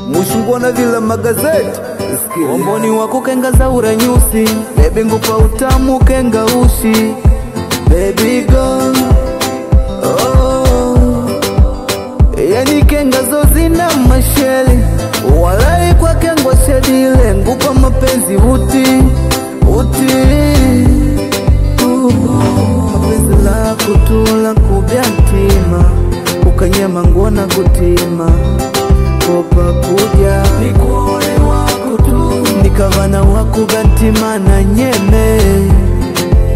mushungwana vila magazeti omboni wako kenga za uranyusi baby ngupa utamu kenga ushi baby girl yani kenga zozina masheli walai kwa kengwa shedile ngupa mapenzi uti mapenzi la kutula kubya ntima ukanyema ngona kutima kopa kuja nikuone wako tu nikavana wako gantima na nyeme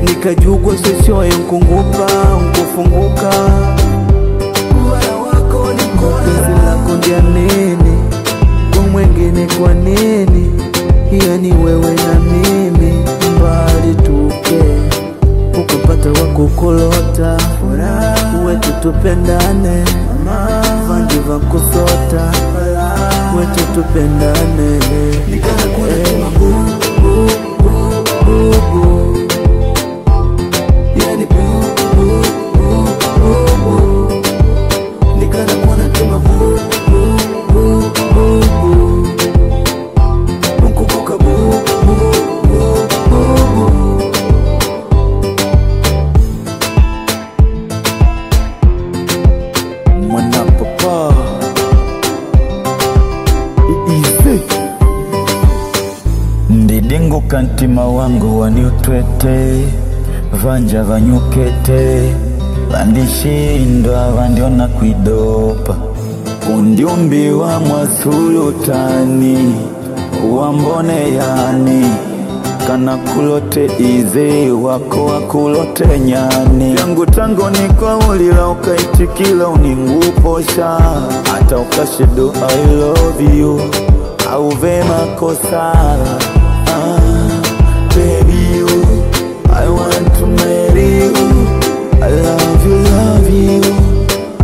nikajugwa shoshoyo nkungupa nkufunguka mapenzi lako ndia nini kwa mwengine kwa nini yani wewe na mimi mbali tuke ukapata wakukulota wetu tupendane vanji vakusota wetu tupendane nikana kuna yani nikana kuna tema mkukuka mwana papa iize ndidingo kantima wangu waniutwete vanja vanyukete vandishindwa vandiona kuidopa undiumbi wa mwasulutani wambone yani kana kulote ize wako wakulote nyani yangu tango nikaulila ukaitikila uninguposha hata ukashido I love you au vema kosala baby you I want to marry you I love you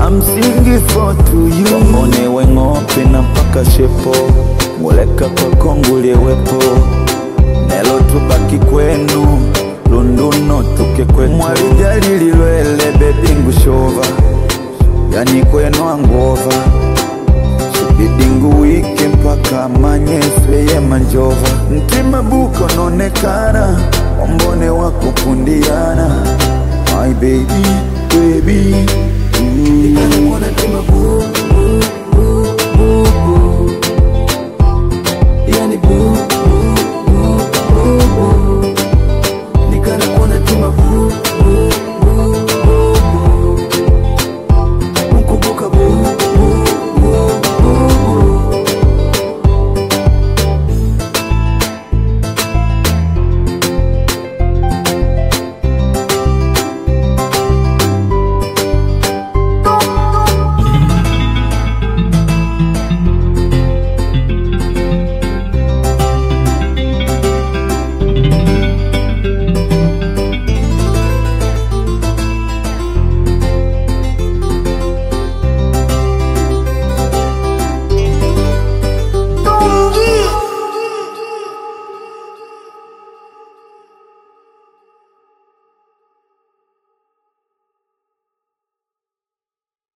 I'm singing for to you mbone wengope na paka shepo muleka kwa kongulie wepo nelo tubaki kwenu lunduno tuke kwetu mwalijali lilwele baby ngushova yani kwenu angova shibidingu wike mpaka manyeswe ye manjova ntima buko nonekana ombone wako kundiana my baby